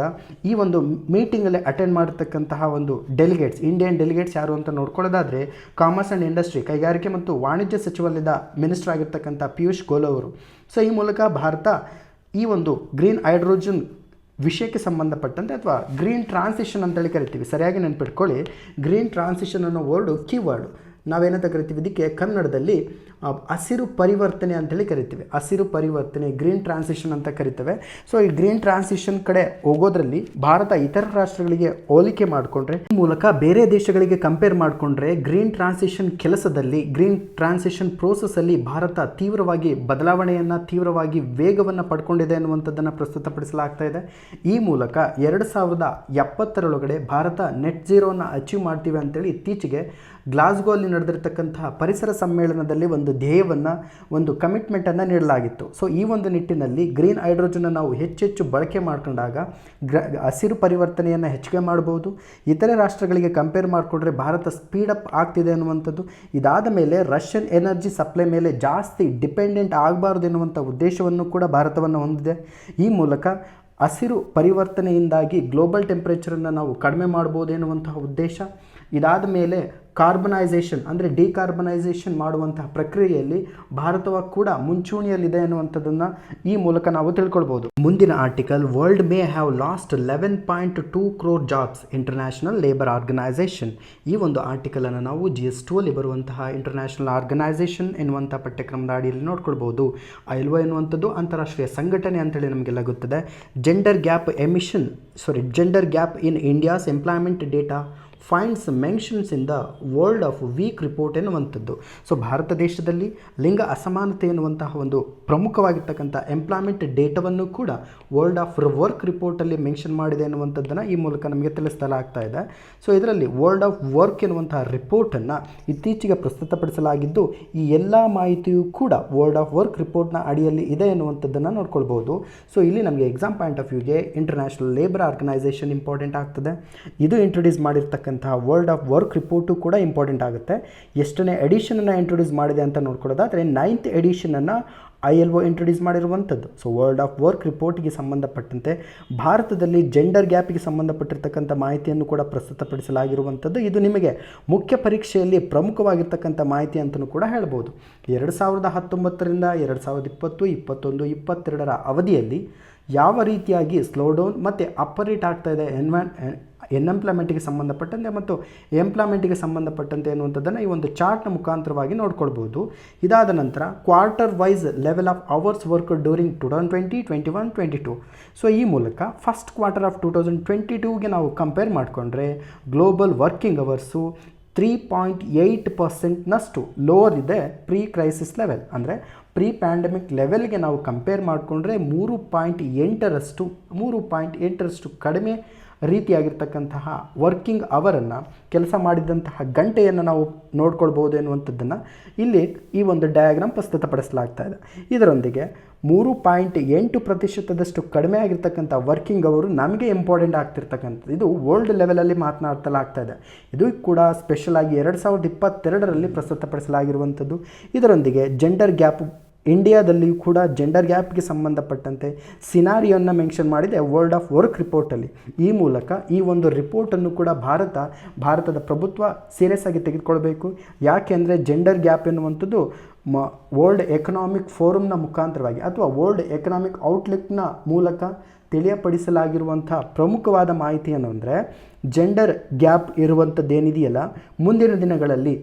S1: ಈ ಒಂದು ಮೀಟಿಂಗಲ್ಲಿ ಅಟೆಂಡ್ ಮಾಡಿರ್ತಕ್ಕಂತಹ ಒಂದು ಡೆಲಿಗೇಟ್ಸ್, ಇಂಡಿಯನ್ ಡೆಲಿಗೇಟ್ಸ್ ಯಾರು ಅಂತ ನೋಡ್ಕೊಳ್ಳೋದಾದರೆ ಕಾಮರ್ಸ್ ಆ್ಯಂಡ್ ಇಂಡಸ್ಟ್ರಿ, ಕೈಗಾರಿಕೆ ಮತ್ತು ವಾಣಿಜ್ಯ ಸಚಿವಾಲಯದ ಮಿನಿಸ್ಟರ್ ಆಗಿರ್ತಕ್ಕಂಥ ಪಿಯೂಷ್ ಗೋಯಲ್ ಅವರು. ಸೊ ಈ ಮೂಲಕ ಭಾರತ ಈ ಒಂದು ಗ್ರೀನ್ ಹೈಡ್ರೋಜನ್ ವಿಷಯಕ್ಕೆ ಸಂಬಂಧಪಟ್ಟಂತೆ ಅಥವಾ ಗ್ರೀನ್ ಟ್ರಾನ್ಸಿಷನ್ ಅಂತೇಳಿ ಕರಿತೀವಿ, ಸರಿಯಾಗಿ ನೆನ್ಪಿಟ್ಕೊಳ್ಳಿ. ಗ್ರೀನ್ ಟ್ರಾನ್ಸಿಷನ್ ಅನ್ನೋ ವರ್ಡು ಕೀವರ್ಡು. ನಾವೇನಂತ ಕರಿತೀವಿ, ಇದಕ್ಕೆ ಕನ್ನಡದಲ್ಲಿ ಹಸಿರು ಪರಿವರ್ತನೆ ಅಂತೇಳಿ ಕರಿತೀವಿ. ಹಸಿರು ಪರಿವರ್ತನೆ, ಗ್ರೀನ್ ಟ್ರಾನ್ಸಿಷನ್ ಅಂತ ಕರಿತೇವೆ. ಸೊ ಈ ಗ್ರೀನ್ ಟ್ರಾನ್ಸಿಷನ್ ಕಡೆ ಹೋಗೋದ್ರಲ್ಲಿ ಭಾರತ ಇತರ ರಾಷ್ಟ್ರಗಳಿಗೆ ಹೋಲಿಕೆ ಮಾಡಿಕೊಂಡ್ರೆ, ಈ ಮೂಲಕ ಬೇರೆ ದೇಶಗಳಿಗೆ ಕಂಪೇರ್ ಮಾಡಿಕೊಂಡ್ರೆ ಗ್ರೀನ್ ಟ್ರಾನ್ಸಿಷನ್ ಕೆಲಸದಲ್ಲಿ, ಗ್ರೀನ್ ಟ್ರಾನ್ಸಿಷನ್ ಪ್ರೋಸೆಸ್ಸಲ್ಲಿ ಭಾರತ ತೀವ್ರವಾಗಿ ಬದಲಾವಣೆಯನ್ನು, ತೀವ್ರವಾಗಿ ವೇಗವನ್ನು ಪಡ್ಕೊಂಡಿದೆ ಅನ್ನುವಂಥದ್ದನ್ನು ಪ್ರಸ್ತುತಪಡಿಸಲಾಗ್ತಾ ಇದೆ. ಈ ಮೂಲಕ 2070 ಭಾರತ ನೆಟ್ ಝೀರೋನ ಅಚೀವ್ ಮಾಡ್ತೀವಿ ಅಂತೇಳಿ ಇತ್ತೀಚೆಗೆ ಗ್ಲಾಸ್ಗೋ ಅಲ್ಲಿ ನಡೆದಿರ್ತಕ್ಕಂತಹ ಪರಿಸರ ಸಮ್ಮೇಳನದಲ್ಲಿ ಒಂದು ಧ್ಯೇಯವನ್ನು, ಒಂದು ಕಮಿಟ್ಮೆಂಟನ್ನು ನೀಡಲಾಗಿತ್ತು. ಸೊ ಈ ಒಂದು ನಿಟ್ಟಿನಲ್ಲಿ ಗ್ರೀನ್ ಹೈಡ್ರೋಜನ್ನ ನಾವು ಹೆಚ್ಚೆಚ್ಚು ಬಳಕೆ ಮಾಡಿಕೊಂಡಾಗ ಹಸಿರು ಪರಿವರ್ತನೆಯನ್ನು ಹೆಚ್ಚಿಗೆ ಮಾಡ್ಬೋದು. ಇತರೆ ರಾಷ್ಟ್ರಗಳಿಗೆ ಕಂಪೇರ್ ಮಾಡಿಕೊಂಡ್ರೆ ಭಾರತ ಸ್ಪೀಡಪ್ ಆಗ್ತಿದೆ ಅನ್ನುವಂಥದ್ದು. ಇದಾದ ಮೇಲೆ ರಷ್ಯನ್ ಎನರ್ಜಿ ಸಪ್ಲೈ ಮೇಲೆ ಜಾಸ್ತಿ ಡಿಪೆಂಡೆಂಟ್ ಆಗಬಾರ್ದು ಎನ್ನುವಂಥ ಉದ್ದೇಶವನ್ನು ಕೂಡ ಭಾರತವನ್ನು ಹೊಂದಿದೆ. ಈ ಮೂಲಕ ಹಸಿರು ಪರಿವರ್ತನೆಯಿಂದಾಗಿ ಗ್ಲೋಬಲ್ ಟೆಂಪ್ರೇಚರನ್ನು ನಾವು ಕಡಿಮೆ ಮಾಡ್ಬೋದು ಎನ್ನುವಂತಹ ಉದ್ದೇಶ. ಇದಾದ ಮೇಲೆ ಕಾರ್ಬನೈಸೇಷನ್ ಅಂದರೆ ಡಿಕಾರ್ಬನೈಸೇಷನ್ ಮಾಡುವಂತಹ ಪ್ರಕ್ರಿಯೆಯಲ್ಲಿ ಭಾರತವು ಕೂಡ ಮುಂಚೂಣಿಯಲ್ಲಿದೆ ಅನ್ನುವಂಥದ್ದನ್ನು ಈ ಮೂಲಕ ನಾವು ತಿಳ್ಕೊಳ್ಬೋದು. ಮುಂದಿನ article, world may have lost 11.2 crore jobs, international labour organisation. ಈ ಒಂದು ಆರ್ಟಿಕಲನ್ನು ನಾವು GS2 ಅಲ್ಲಿ ಬರುವಂತಹ ಇಂಟರ್ನ್ಯಾಷನಲ್ ಆರ್ಗನೈಸೇಷನ್ ಎನ್ನುವಂಥ ಪಠ್ಯಕ್ರಮದ ಅಡಿಯಲ್ಲಿ ನೋಡ್ಕೊಳ್ಬೋದು. ILO ಎನ್ನುವಂಥದ್ದು ಅಂತಾರಾಷ್ಟ್ರೀಯ ಸಂಘಟನೆ ಅಂತೇಳಿ ನಮಗೆಲ್ಲ ಗೊತ್ತಿದೆ. Gender gap in India's employment data finds mentions in the world of work report ಎನ್ನುವಂಥದ್ದು. ಸೊ ಭಾರತ ದೇಶದಲ್ಲಿ ಲಿಂಗ ಅಸಮಾನತೆ ಎನ್ನುವಂತಹ ಒಂದು ಪ್ರಮುಖವಾಗಿರ್ತಕ್ಕಂಥ ಎಂಪ್ಲಾಯ್ಮೆಂಟ್ ಡೇಟಾವನ್ನು ಕೂಡ ವರ್ಲ್ಡ್ ಆಫ್ ವರ್ಕ್ ರಿಪೋರ್ಟಲ್ಲಿ ಮೆನ್ಷನ್ ಮಾಡಿದೆ ಎನ್ನುವಂಥದ್ದನ್ನು ಈ ಮೂಲಕ ನಮಗೆ ತಿಳಿಸಲಾಗ್ತಾ ಇದೆ. ಸೊ ಇದರಲ್ಲಿ ವರ್ಲ್ಡ್ ಆಫ್ ವರ್ಕ್ ಎನ್ನುವಂತಹ ರಿಪೋರ್ಟನ್ನು ಇತ್ತೀಚೆಗೆ ಪ್ರಸ್ತುತಪಡಿಸಲಾಗಿದ್ದು, ಈ ಎಲ್ಲ ಮಾಹಿತಿಯೂ ಕೂಡ ವರ್ಲ್ಡ್ ಆಫ್ ವರ್ಕ್ ರಿಪೋರ್ಟ್ನ ಅಡಿಯಲ್ಲಿ ಇದೆ ಎನ್ನುವಂಥದ್ದನ್ನು ನೋಡ್ಕೊಳ್ಬೋದು. ಸೊ ಇಲ್ಲಿ ನಮಗೆ ಎಕ್ಸಾಮ್ ಪಾಯಿಂಟ್ ಆಫ್ ವ್ಯೂಗೆ ಇಂಟರ್ನ್ಯಾಷನಲ್ ಲೇಬರ್ ಆರ್ಗನೈಸೇಷನ್ ಇಂಪಾರ್ಟೆಂಟ್ ಆಗ್ತದೆ. ಇದು ಇಂಟ್ರೊಡ್ಯೂಸ್ ಮಾಡಿರ್ತಕ್ಕಂಥ ವರ್ಲ್ಡ್ ಆಫ್ ವರ್ಕ್ ರಿಪೋರ್ಟು ಕೂಡ ಇಂಪಾರ್ಟೆಂಟ್ ಆಗುತ್ತೆ. ಎಷ್ಟನೇ ಎಡಿಷನನ್ನು ಇಂಟ್ರೊಡ್ಯೂಸ್ ಮಾಡಿದೆ ಅಂತ ನೋಡ್ಕೊಳ್ಳೋದಾದರೆ 9th ಎಡಿಷನನ್ನು ILO ಇಂಟ್ರೊಡ್ಯೂಸ್ ಮಾಡಿರುವಂಥದ್ದು. ಸೊ ವರ್ಲ್ಡ್ ಆಫ್ ವರ್ಕ್ ರಿಪೋರ್ಟ್ಗೆ ಸಂಬಂಧಪಟ್ಟಂತೆ ಭಾರತದಲ್ಲಿ ಜೆಂಡರ್ ಗ್ಯಾಪಿಗೆ ಸಂಬಂಧಪಟ್ಟಿರ್ತಕ್ಕಂಥ ಮಾಹಿತಿಯನ್ನು ಕೂಡ ಪ್ರಸ್ತುತಪಡಿಸಲಾಗಿರುವಂಥದ್ದು. ಇದು ನಿಮಗೆ ಮುಖ್ಯ ಪರೀಕ್ಷೆಯಲ್ಲಿ ಪ್ರಮುಖವಾಗಿರ್ತಕ್ಕಂಥ ಮಾಹಿತಿ ಅಂತಲೂ ಕೂಡ ಹೇಳ್ಬೋದು. 2019ರಿಂದ 2020, 21, 22 ಅವಧಿಯಲ್ಲಿ ಯಾವ ರೀತಿಯಾಗಿ ಸ್ಲೋಡೌನ್ ಮತ್ತು ಅಪ್ಪರೇಟ್ ಆಗ್ತಾ ಇದೆ ಎನ್ಎಂಪ್ಲಾಯ್ಮೆಂಟಿಗೆ ಸಂಬಂಧಪಟ್ಟಂತೆ ಮತ್ತು ಎಂಪ್ಲಾಯ್ಮೆಂಟಿಗೆ ಸಂಬಂಧಪಟ್ಟಂತೆ ಅನ್ನುವಂಥದ್ದನ್ನು ಈ ಒಂದು ಚಾರ್ಟ್ನ ಮುಖಾಂತರವಾಗಿ ನೋಡ್ಕೊಳ್ಬೋದು. ಇದಾದ ನಂತರ quarter wise level of hours work during 2020, 21, 22. So ಈ ಮೂಲಕ ಫಸ್ಟ್ ಕ್ವಾರ್ಟರ್ ಆಫ್ 2022ಗೆ ನಾವು ಕಂಪೇರ್ ಮಾಡಿಕೊಂಡ್ರೆ ಗ್ಲೋಬಲ್ ವರ್ಕಿಂಗ್ ಅವರ್ಸು 3.8%ನಷ್ಟು ಲೋವರ್ ಇದೆ ಪ್ರೀ ಕ್ರೈಸಿಸ್ ಲೆವೆಲ್. ಅಂದರೆ ಪ್ರೀ ಪ್ಯಾಂಡಮಿಕ್ ಲೆವೆಲ್ಗೆ ನಾವು ಕಂಪೇರ್ ಮಾಡಿಕೊಂಡ್ರೆ 3.8ರಷ್ಟು ಕಡಿಮೆ ರೀತಿಯಾಗಿರ್ತಕ್ಕಂತಹ ವರ್ಕಿಂಗ್ ಅವರನ್ನು, ಕೆಲಸ ಮಾಡಿದಂತಹ ಗಂಟೆಯನ್ನು ನಾವು ನೋಡ್ಕೊಳ್ಬೋದು ಎನ್ನುವಂಥದ್ದನ್ನು ಇಲ್ಲಿ ಈ ಒಂದು ಡಯಾಗ್ರಾಮ್ ಪ್ರಸ್ತುತಪಡಿಸಲಾಗ್ತಾ ಇದೆ. ಇದರೊಂದಿಗೆ 3.8% ಕಡಿಮೆ ಆಗಿರ್ತಕ್ಕಂಥ ವರ್ಕಿಂಗ್ ಅವರು ನಮಗೆ ಇಂಪಾರ್ಟೆಂಟ್ ಆಗ್ತಿರ್ತಕ್ಕಂಥದ್ದು. ಇದು ವರ್ಲ್ಡ್ ಲೆವೆಲಲ್ಲಿ ಮಾತನಾಡ್ತಲಾಗ್ತಾ ಇದೆ. ಇದು ಕೂಡ ಸ್ಪೆಷಲ್ ಆಗಿ 2022ರಲ್ಲಿ ಪ್ರಸ್ತುತಪಡಿಸಲಾಗಿರುವಂಥದ್ದು. ಇದರೊಂದಿಗೆ ಜೆಂಡರ್ ಗ್ಯಾಪ್, ಇಂಡಿಯಾದಲ್ಲಿಯೂ ಕೂಡ ಜೆಂಡರ್ ಗ್ಯಾಪ್ಗೆ ಸಂಬಂಧಪಟ್ಟಂತೆ ಸಿನಾರಿಯೋನ ಮೆನ್ಷನ್ ಮಾಡಿದೆ ವರ್ಲ್ಡ್ ಆಫ್ ವರ್ಕ್ ರಿಪೋರ್ಟಲ್ಲಿ. ಈ ಮೂಲಕ ಈ ಒಂದು ರಿಪೋರ್ಟನ್ನು ಕೂಡ ಭಾರತದ ಪ್ರಭುತ್ವ ಸೀರಿಯಸ್ ಆಗಿ ತೆಗೆದುಕೊಳ್ಬೇಕು. ಯಾಕೆಂದರೆ ಜೆಂಡರ್ ಗ್ಯಾಪ್ ಎನ್ನುವಂಥದ್ದು ವರ್ಲ್ಡ್ ಎಕನಾಮಿಕ್ ಫೋರಮ್ನ ಮುಖಾಂತರವಾಗಿ ಅಥವಾ ವರ್ಲ್ಡ್ ಎಕನಾಮಿಕ್ ಔಟ್ಲುಕ್ನ ಮೂಲಕ ತಿಳಿಯಪಡಿಸಲಾಗಿರುವಂಥ ಪ್ರಮುಖವಾದ ಮಾಹಿತಿ ಏನು ಅಂದರೆ, ಜೆಂಡರ್ ಗ್ಯಾಪ್ ಇರುವಂಥದ್ದೇನಿದೆಯಲ್ಲ, ಮುಂದಿನ ದಿನಗಳಲ್ಲಿ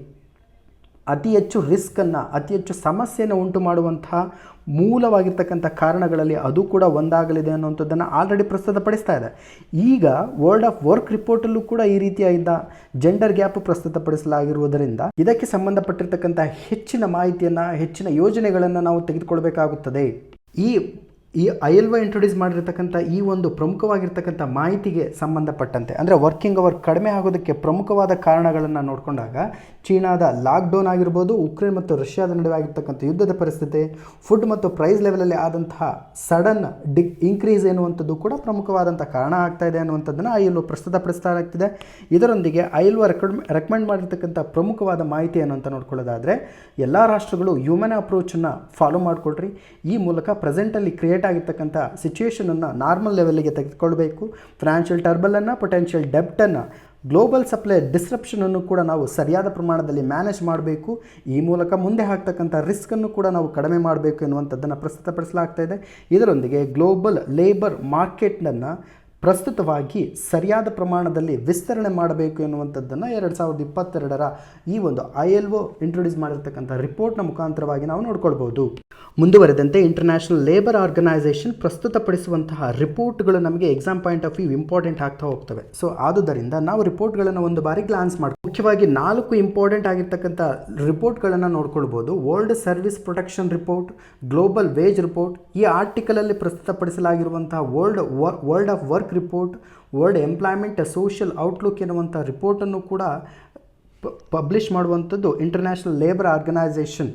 S1: ಅತಿ ಹೆಚ್ಚು ರಿಸ್ಕನ್ನು, ಅತಿ ಹೆಚ್ಚು ಸಮಸ್ಯೆಯನ್ನು ಉಂಟು ಮಾಡುವಂತಹ ಮೂಲವಾಗಿರ್ತಕ್ಕಂಥ ಕಾರಣಗಳಲ್ಲಿ ಅದು ಕೂಡ ಒಂದಾಗಲಿದೆ ಅನ್ನುವಂಥದ್ದನ್ನು ಆಲ್ರೆಡಿ ಪ್ರಸ್ತುತಪಡಿಸ್ತಾ ಇದೆ. ಈಗ ವರ್ಲ್ಡ್ ಆಫ್ ವರ್ಕ್ ರಿಪೋರ್ಟಲ್ಲೂ ಕೂಡ ಈ ರೀತಿಯಾದ ಜೆಂಡರ್ ಗ್ಯಾಪ್ ಪ್ರಸ್ತುತಪಡಿಸಲಾಗಿರುವುದರಿಂದ ಇದಕ್ಕೆ ಸಂಬಂಧಪಟ್ಟಿರ್ತಕ್ಕಂಥ ಹೆಚ್ಚಿನ ಮಾಹಿತಿಯನ್ನು, ಹೆಚ್ಚಿನ ಯೋಜನೆಗಳನ್ನು ನಾವು ತೆಗೆದುಕೊಳ್ಬೇಕಾಗುತ್ತದೆ. ಈ ಈ ILO ಇಂಟ್ರೊಡ್ಯೂಸ್ ಮಾಡಿರ್ತಕ್ಕಂಥ ಈ ಒಂದು ಪ್ರಮುಖವಾಗಿರ್ತಕ್ಕಂಥ ಮಾಹಿತಿಗೆ ಸಂಬಂಧಪಟ್ಟಂತೆ ಅಂದರೆ ವರ್ಕಿಂಗ್ ಅವರ್ ಕಡಿಮೆ ಆಗೋದಕ್ಕೆ ಪ್ರಮುಖವಾದ ಕಾರಣಗಳನ್ನು ನೋಡಿಕೊಂಡಾಗ ಚೀನಾದ ಲಾಕ್ಡೌನ್ ಆಗಿರ್ಬೋದು, ಉಕ್ರೇನ್ ಮತ್ತು ರಷ್ಯಾದ ನಡುವೆ ಆಗಿರ್ತಕ್ಕಂಥ ಯುದ್ಧದ ಪರಿಸ್ಥಿತಿ, ಫುಡ್ ಮತ್ತು ಪ್ರೈಸ್ ಲೆವೆಲಲ್ಲಿ ಆದಂತಹ ಸಡನ್ ಇನ್ಕ್ರೀಸ್ ಎನ್ನುವಂಥದ್ದು ಕೂಡ ಪ್ರಮುಖವಾದಂಥ ಕಾರಣ ಆಗ್ತಾ ಇದೆ ಅನ್ನುವಂಥದ್ದನ್ನು ILO ಪ್ರಸ್ತುತಪಡಿಸಲಾಗ್ತಿದೆ. ಇದರೊಂದಿಗೆ ILO ರೆಕಮೆಂಡ್ ಮಾಡಿರ್ತಕ್ಕಂಥ ಪ್ರಮುಖವಾದ ಮಾಹಿತಿ ಏನು ಅಂತ ನೋಡ್ಕೊಳ್ಳೋದಾದರೆ, ಎಲ್ಲ ರಾಷ್ಟ್ರಗಳು ಹ್ಯೂಮನ್ ಅಪ್ರೋಚನ್ನು ಫಾಲೋ ಮಾಡಿಕೊಡ್ರಿ. ಈ ಮೂಲಕ ಪ್ರೆಸೆಂಟಲ್ಲಿ ಕ್ರಿಯೇಟ್ ಆಗಿರ್ತಕ್ಕಂಥ ಸಿಚುವೇಷನನ್ನು ನಾರ್ಮಲ್ ಲೆವೆಲ್ಗೆ ತೆಗೆದುಕೊಳ್ಬೇಕು. ಫೈನಾನ್ಷಿಯಲ್ ಟರ್ಬಲನ್ನು, ಪೊಟೆನ್ಷಿಯಲ್ ಡೆಬ್ಟನ್ನು, ಗ್ಲೋಬಲ್ ಸಪ್ಲೈ ಡಿಸ್ರಪ್ಷನನ್ನು ಕೂಡ ನಾವು ಸರಿಯಾದ ಪ್ರಮಾಣದಲ್ಲಿ ಮ್ಯಾನೇಜ್ ಮಾಡಬೇಕು. ಈ ಮೂಲಕ ಮುಂದೆ ಆಗ್ತಕ್ಕಂಥ ರಿಸ್ಕನ್ನು ಕೂಡ ನಾವು ಕಡಿಮೆ ಮಾಡಬೇಕು ಎನ್ನುವಂಥದ್ದನ್ನು ಪ್ರಸ್ತುತಪಡಿಸಲಾಗ್ತಾ ಇದೆ. ಇದರೊಂದಿಗೆ ಗ್ಲೋಬಲ್ ಲೇಬರ್ ಮಾರ್ಕೆಟ್ನನ್ನು ಪ್ರಸ್ತುತವಾಗಿ ಸರಿಯಾದ ಪ್ರಮಾಣದಲ್ಲಿ ವಿಸ್ತರಣೆ ಮಾಡಬೇಕು ಎನ್ನುವಂಥದ್ದನ್ನು 2022ರ ಈ ಒಂದು ILO ಇಂಟ್ರೊಡ್ಯೂಸ್ ಮಾಡಿರ್ತಕ್ಕಂಥ ರಿಪೋರ್ಟ್ನ ಮುಖಾಂತರವಾಗಿ ನಾವು ನೋಡ್ಕೊಳ್ಬೋದು. ಮುಂದುವರೆದಂತೆ ಇಂಟರ್ನ್ಯಾಷನಲ್ ಲೇಬರ್ ಆರ್ಗನೈಸೇಷನ್ ಪ್ರಸ್ತುತಪಡಿಸುವಂತಹ ರಿಪೋರ್ಟ್ಗಳು ನಮಗೆ exam point of view important ಆಗ್ತಾ ಹೋಗ್ತವೆ. ಸೊ ಆದುದರಿಂದ ನಾವು ರಿಪೋರ್ಟ್ಗಳನ್ನು ಒಂದು ಬಾರಿ ಗ್ಲಾನ್ಸ್ ಮಾಡಿ ಮುಖ್ಯವಾಗಿ 4 ಇಂಪಾರ್ಟೆಂಟ್ ಆಗಿರ್ತಕ್ಕಂಥ ರಿಪೋರ್ಟ್ಗಳನ್ನು ನೋಡ್ಕೊಳ್ಬೋದು. World Service Protection Report, Global Wage Report, ಈ ಆರ್ಟಿಕಲಲ್ಲಿ ಪ್ರಸ್ತುತಪಡಿಸಲಾಗಿರುವಂತಹ World of Work Report, World Employment Social Outlook ಎನ್ನುವಂಥ ರಿಪೋರ್ಟನ್ನು ಕೂಡ ಪಬ್ಲಿಷ್ ಮಾಡುವಂಥದ್ದು ಇಂಟರ್ನ್ಯಾಷನಲ್ ಲೇಬರ್ ಆರ್ಗನೈಸೇಷನ್.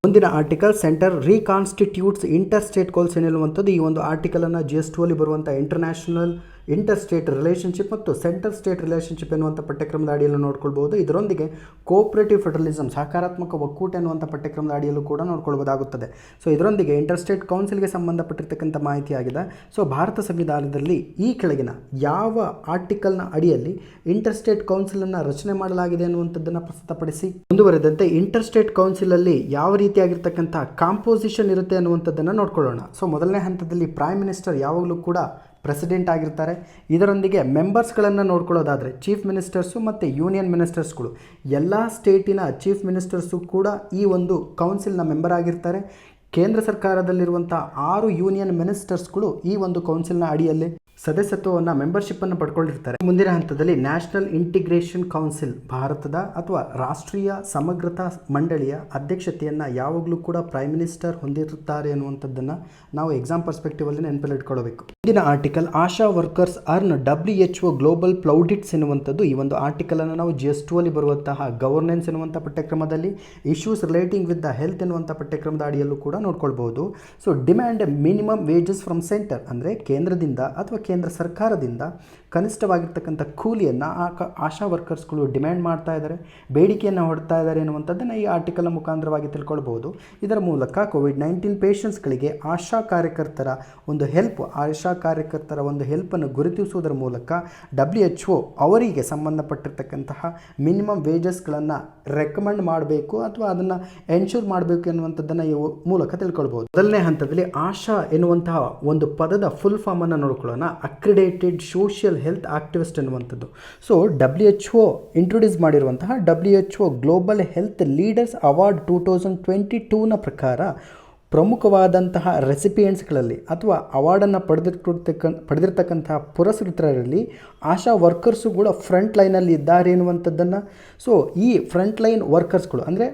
S1: ಮುಂದಿನ article centre reconstitutes inter state goals ಎನ್ನುವಂಥದ್ದು. ಈ ಒಂದು ಆರ್ಟಿಕಲನ್ನು GS2 ಅಲ್ಲಿ ಬರುವಂಥ ಇಂಟರ್ನ್ಯಾಷನಲ್ ಇಂಟರ್ ಸ್ಟೇಟ್ ರಿಲೇಷನ್ಶಿಪ್ ಮತ್ತು ಸೆಂಟರ್ ಸ್ಟೇಟ್ ರಿಲೇಷನ್ಶಿಪ್ ಎನ್ನುವಂಥ ಪಠ್ಯಕ್ರಮದ ಅಡಿಯಲ್ಲೂ ನೋಡ್ಕೊಳ್ಬೋದು. ಇದರೊಂದಿಗೆ ಕೋಆಪರೇಟಿವ್ ಫೆಡರಲಿಸಮ್, ಸಹಕಾರಾತ್ಮಕ ಒಕ್ಕೂಟ ಎನ್ನುವಂಥ ಪಠ್ಯಕ್ರಮದ ಅಡಿಯಲ್ಲೂ ಕೂಡ ನೋಡ್ಕೊಳ್ಬೋದಾಗುತ್ತದೆ. ಸೊ ಇದರೊಂದಿಗೆ ಇಂಟರ್ ಸ್ಟೇಟ್ ಕೌನ್ಸಿಲ್ಗೆ ಸಂಬಂಧಪಟ್ಟಿರ್ತಕ್ಕಂಥ ಮಾಹಿತಿ ಆಗಿದೆ. ಸೊ ಭಾರತ ಸಂವಿಧಾನದಲ್ಲಿ ಈ ಕೆಳಗಿನ ಯಾವ ಆರ್ಟಿಕಲ್ನ ಅಡಿಯಲ್ಲಿ ಇಂಟರ್ ಸ್ಟೇಟ್ ಕೌನ್ಸಿಲನ್ನು ರಚನೆ ಮಾಡಲಾಗಿದೆ ಅನ್ನುವಂಥದ್ದನ್ನು ಪ್ರಸ್ತುತಪಡಿಸಿ. ಮುಂದುವರೆದಂತೆ ಇಂಟರ್ ಸ್ಟೇಟ್ ಕೌನ್ಸಿಲಲ್ಲಿ ಯಾವ ರೀತಿಯಾಗಿರ್ತಕ್ಕಂಥ ಕಾಂಪೋಸಿಷನ್ ಇರುತ್ತೆ ಅನ್ನುವಂಥದ್ದನ್ನು ನೋಡ್ಕೊಳ್ಳೋಣ. ಸೊ ಮೊದಲನೇ ಹಂತದಲ್ಲಿ ಪ್ರೈಮ್ ಮಿನಿಸ್ಟರ್ ಯಾವಾಗಲೂ ಕೂಡ ಪ್ರೆಸಿಡೆಂಟ್ ಆಗಿರ್ತಾರೆ. ಇದರೊಂದಿಗೆ ಮೆಂಬರ್ಸ್ಗಳನ್ನು ನೋಡ್ಕೊಳ್ಳೋದಾದರೆ ಚೀಫ್ ಮಿನಿಸ್ಟರ್ಸು ಮತ್ತು ಯೂನಿಯನ್ ಮಿನಿಸ್ಟರ್ಸ್ಗಳು, ಎಲ್ಲ ಸ್ಟೇಟಿನ ಚೀಫ್ ಮಿನಿಸ್ಟರ್ಸು ಕೂಡ ಈ ಒಂದು ಕೌನ್ಸಿಲ್ನ ಮೆಂಬರ್ ಆಗಿರ್ತಾರೆ. ಕೇಂದ್ರ ಸರ್ಕಾರದಲ್ಲಿರುವಂಥ 6 ಯೂನಿಯನ್ ಮಿನಿಸ್ಟರ್ಸ್ಗಳು ಈ ಒಂದು ಕೌನ್ಸಿಲ್ನ ಅಡಿಯಲ್ಲಿ ಸದಸ್ಯತ್ವವನ್ನು ಮೆಂಬರ್ಶಿಪ್ಪನ್ನು ಪಡ್ಕೊಂಡಿರ್ತಾರೆ. ಮುಂದಿನ ಹಂತದಲ್ಲಿ ನ್ಯಾಷನಲ್ ಇಂಟಿಗ್ರೇಷನ್ ಕೌನ್ಸಿಲ್, ಭಾರತದ ಅಥವಾ ರಾಷ್ಟ್ರೀಯ ಸಮಗ್ರತಾ ಮಂಡಳಿಯ ಅಧ್ಯಕ್ಷತೆಯನ್ನು ಯಾವಾಗಲೂ ಕೂಡ ಪ್ರೈಮ್ ಮಿನಿಸ್ಟರ್ ಹೊಂದಿರುತ್ತಾರೆ ಅನ್ನುವಂಥದ್ದನ್ನು ನಾವು ಎಕ್ಸಾಮ್ ಪರ್ಸ್ಪೆಕ್ಟಿವಲ್ಲಿ ನೆನಪಲ್ಲಿ ಇಟ್ಕೊಳ್ಬೇಕು. ಮುಂದಿನ article ASHA workers earn WHO global plaudits ಎನ್ನುವಂಥದ್ದು. ಈ ಒಂದು ಆರ್ಟಿಕಲನ್ನು ನಾವು GS2 ಅಲ್ಲಿ ಬರುವಂತಹ ಗವರ್ನೆನ್ಸ್ ಎನ್ನುವಂಥ ಪಠ್ಯಕ್ರಮದಲ್ಲಿ, issues relating with the health ಎನ್ನುವಂಥ ಪಠ್ಯಕ್ರಮದ ಅಡಿಯಲ್ಲೂ ಕೂಡ ನೋಡ್ಕೊಳ್ಬೋದು. So demand minimum wages from centre, ಅಂದರೆ ಕೇಂದ್ರದಿಂದ ಅಥವಾ ಕೇಂದ್ರ ಸರ್ಕಾರದಿಂದ ಕನಿಷ್ಠವಾಗಿರ್ತಕ್ಕಂಥ ಕೂಲಿಯನ್ನು ಆಶಾ ವರ್ಕರ್ಸ್ಗಳು ಡಿಮ್ಯಾಂಡ್ ಮಾಡ್ತಾ ಇದ್ದಾರೆ, ಬೇಡಿಕೆಯನ್ನು ಹೊಡ್ತಾ ಇದ್ದಾರೆ ಎನ್ನುವಂಥದ್ದನ್ನು ಈ ಆರ್ಟಿಕಲ್ನ ಮುಖಾಂತರವಾಗಿ ತಿಳ್ಕೊಳ್ಬೋದು. ಇದರ ಮೂಲಕ COVID-19 ಪೇಷಂಟ್ಸ್ಗಳಿಗೆ ಆಶಾ ಕಾರ್ಯಕರ್ತರ ಒಂದು ಹೆಲ್ಪನ್ನು ಗುರುತಿಸುವುದರ ಮೂಲಕ WHO ಅವರಿಗೆ ಸಂಬಂಧಪಟ್ಟಿರ್ತಕ್ಕಂತಹ ಮಿನಿಮಮ್ ವೇಜಸ್ಗಳನ್ನು ರೆಕಮೆಂಡ್ ಮಾಡಬೇಕು ಅಥವಾ ಅದನ್ನು ಎನ್ಶೂರ್ ಮಾಡಬೇಕು ಎನ್ನುವಂಥದ್ದನ್ನು ಈ ಮೂಲಕ ತಿಳ್ಕೊಳ್ಬೋದು. ಮೊದಲನೇ ಹಂತದಲ್ಲಿ ಆಶಾ ಎನ್ನುವಂತಹ ಒಂದು ಪದದ ಫುಲ್ ಫಾರ್ಮನ್ನು ನೋಡ್ಕೊಳ್ಳೋಣ. ಅಕ್ರಿಡೇಟೆಡ್ ಸೋಷಿಯಲ್ ಹೆಲ್ತ್ ಆಕ್ಟಿವಿಸ್ಟ್ ಎನ್ನುವಂಥದ್ದು. ಸೊ WHO ಇಂಟ್ರೊಡ್ಯೂಸ್ ಮಾಡಿರುವಂತಹ WHO Global Health Leaders Award 2022ನ ಪ್ರಕಾರ ಪ್ರಮುಖವಾದಂತಹ ರೆಸಿಪಿಯೆಂಟ್ಸ್ಗಳಲ್ಲಿ ಅಥವಾ ಅವಾರ್ಡನ್ನು ಪಡೆದಿರ್ತಕ್ಕಂತಹ ಪುರಸ್ಕೃತರಲ್ಲಿ ಆಶಾ ವರ್ಕರ್ಸು ಕೂಡ ಫ್ರಂಟ್ ಲೈನಲ್ಲಿ ಇದ್ದಾರೆ ಎನ್ನುವಂಥದ್ದನ್ನು. ಸೊ ಈ ಫ್ರಂಟ್ ಲೈನ್ ವರ್ಕರ್ಸ್ಗಳು ಅಂದರೆ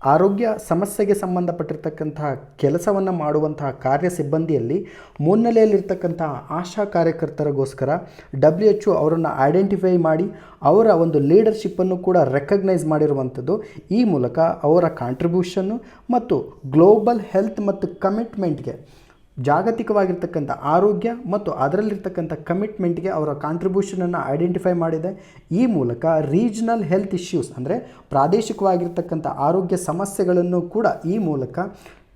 S1: ಆರೋಗ್ಯ ಸಮಸ್ಯೆಗೆ ಸಂಬಂಧಪಟ್ಟಿರ್ತಕ್ಕಂತಹ ಕೆಲಸವನ್ನು ಮಾಡುವಂತಹ ಕಾರ್ಯ ಸಿಬ್ಬಂದಿಯಲ್ಲಿ ಮುನ್ನೆಲೆಯಲ್ಲಿರ್ತಕ್ಕಂತಹ ಆಶಾ ಕಾರ್ಯಕರ್ತರಿಗೋಸ್ಕರ WHO ಅವರನ್ನು ಐಡೆಂಟಿಫೈ ಮಾಡಿ ಅವರ ಒಂದು ಲೀಡರ್ಶಿಪ್ಪನ್ನು ಕೂಡ ರೆಕಗ್ನೈಸ್ ಮಾಡಿರುವಂಥದ್ದು. ಈ ಮೂಲಕ ಅವರ ಕಾಂಟ್ರಿಬ್ಯೂಷನ್ನು ಮತ್ತು ಗ್ಲೋಬಲ್ ಹೆಲ್ತ್ ಮತ್ತು ಕಮಿಟ್ಮೆಂಟ್ಗೆ, ಜಾಗತಿಕವಾಗಿರ್ತಕ್ಕಂಥ ಆರೋಗ್ಯ ಮತ್ತು ಅದರಲ್ಲಿರ್ತಕ್ಕಂಥ ಕಮಿಟ್ಮೆಂಟ್ಗೆ ಅವರ ಕಾಂಟ್ರಿಬ್ಯೂಷನನ್ನು ಐಡೆಂಟಿಫೈ ಮಾಡಿದೆ. ಈ ಮೂಲಕ ರೀಜನಲ್ ಹೆಲ್ತ್ ಇಶ್ಯೂಸ್ ಅಂದರೆ ಪ್ರಾದೇಶಿಕವಾಗಿರ್ತಕ್ಕಂಥ ಆರೋಗ್ಯ ಸಮಸ್ಯೆಗಳನ್ನು ಕೂಡ ಈ ಮೂಲಕ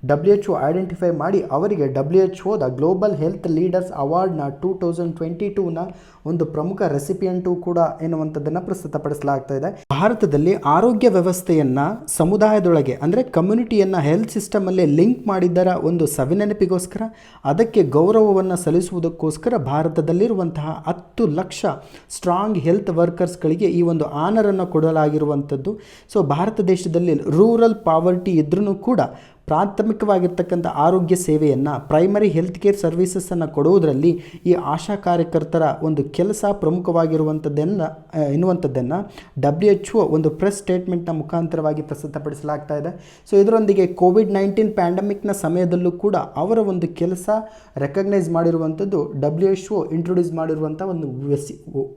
S1: WHO ಐಡೆಂಟಿಫೈ ಮಾಡಿ ಅವರಿಗೆ WHOದ ಗ್ಲೋಬಲ್ ಹೆಲ್ತ್ ಲೀಡರ್ಸ್ ಅವಾರ್ಡ್ನ 2022ನ ಒಂದು ಪ್ರಮುಖ ರೆಸಿಪಿಯೆಂಟು ಕೂಡ ಎನ್ನುವಂಥದ್ದನ್ನು ಪ್ರಸ್ತುತಪಡಿಸಲಾಗ್ತಾ ಇದೆ. ಭಾರತದಲ್ಲಿ ಆರೋಗ್ಯ ವ್ಯವಸ್ಥೆಯನ್ನು ಸಮುದಾಯದೊಳಗೆ ಅಂದರೆ ಕಮ್ಯುನಿಟಿಯನ್ನು ಹೆಲ್ತ್ ಸಿಸ್ಟಮಲ್ಲಿ ಲಿಂಕ್ ಮಾಡಿದ್ದರ ಒಂದು ಸವಿನೆನಪಿಗೋಸ್ಕರ, ಅದಕ್ಕೆ ಗೌರವವನ್ನು ಸಲ್ಲಿಸುವುದಕ್ಕೋಸ್ಕರ ಭಾರತದಲ್ಲಿರುವಂತಹ 10 ಲಕ್ಷ ಸ್ಟ್ರಾಂಗ್ ಹೆಲ್ತ್ ವರ್ಕರ್ಸ್ಗಳಿಗೆ ಈ ಒಂದು ಆನರನ್ನು ಕೊಡಲಾಗಿರುವಂಥದ್ದು. ಸೊ ಭಾರತ ದೇಶದಲ್ಲಿ ರೂರಲ್ ಪಾವರ್ಟಿ ಇದ್ರೂ ಕೂಡ ಪ್ರಾಥಮಿಕವಾಗಿರ್ತಕ್ಕಂಥ ಆರೋಗ್ಯ ಸೇವೆಯನ್ನು, ಪ್ರೈಮರಿ ಹೆಲ್ತ್ ಕೇರ್ ಸರ್ವಿಸಸನ್ನು ಕೊಡುವುದರಲ್ಲಿ ಈ ಆಶಾ ಕಾರ್ಯಕರ್ತರ ಒಂದು ಕೆಲಸ ಪ್ರಮುಖವಾಗಿರುವಂಥದ್ದನ್ನು WHO ಒಂದು ಪ್ರೆಸ್ ಸ್ಟೇಟ್ಮೆಂಟ್ನ ಮುಖಾಂತರವಾಗಿ ಪ್ರಸ್ತುತಪಡಿಸಲಾಗ್ತಾ ಇದೆ. ಸೊ ಇದರೊಂದಿಗೆ COVID-19 ಪ್ಯಾಂಡಮಿಕ್ನ ಸಮಯದಲ್ಲೂ ಕೂಡ ಅವರ ಒಂದು ಕೆಲಸ ರೆಕಗ್ನೈಸ್ ಮಾಡಿರುವಂಥದ್ದು WHO ಇಂಟ್ರೊಡ್ಯೂಸ್ ಮಾಡಿರುವಂಥ ಒಂದು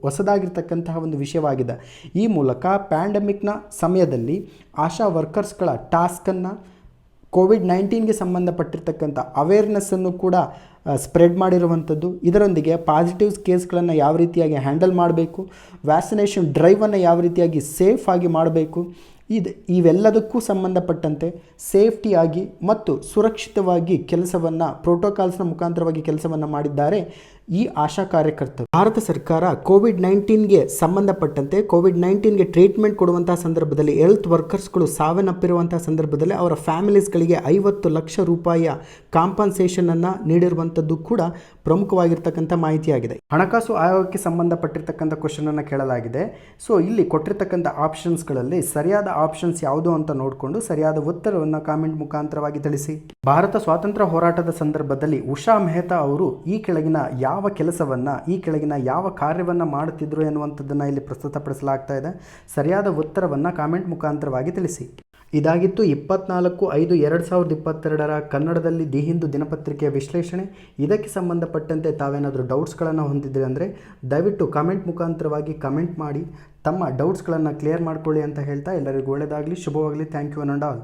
S1: ಹೊಸದಾಗಿರ್ತಕ್ಕಂತಹ ಒಂದು ವಿಷಯವಾಗಿದೆ. ಈ ಮೂಲಕ ಪ್ಯಾಂಡಮಿಕ್ನ ಸಮಯದಲ್ಲಿ ಆಶಾ ವರ್ಕರ್ಸ್ಗಳ ಟಾಸ್ಕನ್ನು, COVID-19ಗೆ ಸಂಬಂಧಪಟ್ಟಿರ್ತಕ್ಕಂಥ ಅವೇರ್ನೆಸ್ಸನ್ನು ಕೂಡ ಸ್ಪ್ರೆಡ್ ಮಾಡಿರುವಂಥದ್ದು, ಇದರೊಂದಿಗೆ ಪಾಸಿಟಿವ್ಸ್ ಕೇಸ್ಗಳನ್ನು ಯಾವ ರೀತಿಯಾಗಿ ಹ್ಯಾಂಡಲ್ ಮಾಡಬೇಕು, ವ್ಯಾಕ್ಸಿನೇಷನ್ ಡ್ರೈವನ್ನು ಯಾವ ರೀತಿಯಾಗಿ ಸೇಫಾಗಿ ಮಾಡಬೇಕು, ಇವೆಲ್ಲದಕ್ಕೂ ಸಂಬಂಧಪಟ್ಟಂತೆ ಸೇಫ್ಟಿಯಾಗಿ ಮತ್ತು ಸುರಕ್ಷಿತವಾಗಿ ಕೆಲಸವನ್ನು ಪ್ರೋಟೋಕಾಲ್ಸ್ನ ಮುಖಾಂತರವಾಗಿ ಕೆಲಸವನ್ನು ಮಾಡಿದ್ದಾರೆ ಈ ಆಶಾ ಕಾರ್ಯಕರ್ತರು. ಭಾರತ ಸರ್ಕಾರ COVID-19ಗೆ ಸಂಬಂಧಪಟ್ಟಂತೆ COVID-19ಗೆ ಟ್ರೀಟ್ಮೆಂಟ್ ಕೊಡುವಂತಹ ಸಂದರ್ಭದಲ್ಲಿ ಹೆಲ್ತ್ ವರ್ಕರ್ಸ್ಗಳು ಸಾವನ್ನಪ್ಪಿರುವಂತಹ ಸಂದರ್ಭದಲ್ಲಿ ಅವರ ಫ್ಯಾಮಿಲೀಸ್ಗಳಿಗೆ 50 ಲಕ್ಷ ರೂಪಾಯಿಯ ಕಾಂಪನ್ಸೇಷನನ್ನು ನೀಡಿರುವಂಥದ್ದು ಕೂಡ ಪ್ರಮುಖವಾಗಿರ್ತಕ್ಕಂಥ ಮಾಹಿತಿಯಾಗಿದೆ. ಹಣಕಾಸು ಆಯೋಗಕ್ಕೆ ಸಂಬಂಧಪಟ್ಟಿರ್ತಕ್ಕಂಥ ಕ್ವಶನನ್ನು ಕೇಳಲಾಗಿದೆ. ಸೊ ಇಲ್ಲಿ ಕೊಟ್ಟಿರ್ತಕ್ಕಂಥ ಆಪ್ಷನ್ಸ್ಗಳಲ್ಲಿ ಸರಿಯಾದ ಆಪ್ಷನ್ಸ್ ಯಾವುದು ಅಂತ ನೋಡಿಕೊಂಡು ಸರಿಯಾದ ಉತ್ತರವನ್ನು ಕಾಮೆಂಟ್ ಮುಖಾಂತರವಾಗಿ ತಿಳಿಸಿ. ಭಾರತ ಸ್ವಾತಂತ್ರ್ಯ ಹೋರಾಟದ ಸಂದರ್ಭದಲ್ಲಿ ಉಷಾ ಮೆಹ್ತಾ ಅವರು ಈ ಕೆಳಗಿನ ಯಾವ ಕೆಲಸವನ್ನು, ಈ ಕೆಳಗಿನ ಯಾವ ಕಾರ್ಯವನ್ನು ಮಾಡುತ್ತಿದ್ದರು ಎನ್ನುವಂಥದ್ದನ್ನು ಇಲ್ಲಿ ಪ್ರಸ್ತುತಪಡಿಸಲಾಗ್ತಾ ಇದೆ. ಸರಿಯಾದ ಉತ್ತರವನ್ನು ಕಾಮೆಂಟ್ ಮುಖಾಂತರವಾಗಿ ತಿಳಿಸಿ. ಇದಾಗಿತ್ತು 24/5/2022 ಕನ್ನಡದಲ್ಲಿ ದಿ ಹಿಂದೂ ದಿನಪತ್ರಿಕೆಯ ವಿಶ್ಲೇಷಣೆ. ಇದಕ್ಕೆ ಸಂಬಂಧಪಟ್ಟಂತೆ ತಾವೇನಾದರೂ ಡೌಟ್ಸ್ಗಳನ್ನು ಹೊಂದಿದ್ರೆ ಅಂದರೆ ದಯವಿಟ್ಟು ಕಾಮೆಂಟ್ ಮುಖಾಂತರವಾಗಿ ಕಮೆಂಟ್ ಮಾಡಿ ತಮ್ಮ ಡೌಟ್ಸ್ಗಳನ್ನು ಕ್ಲಿಯರ್ ಮಾಡ್ಕೊಳ್ಳಿ ಅಂತ ಹೇಳ್ತಾ ಎಲ್ಲರಿಗೂ ಒಳ್ಳೆಯದಾಗಲಿ, ಶುಭವಾಗಲಿ. Thank you and all.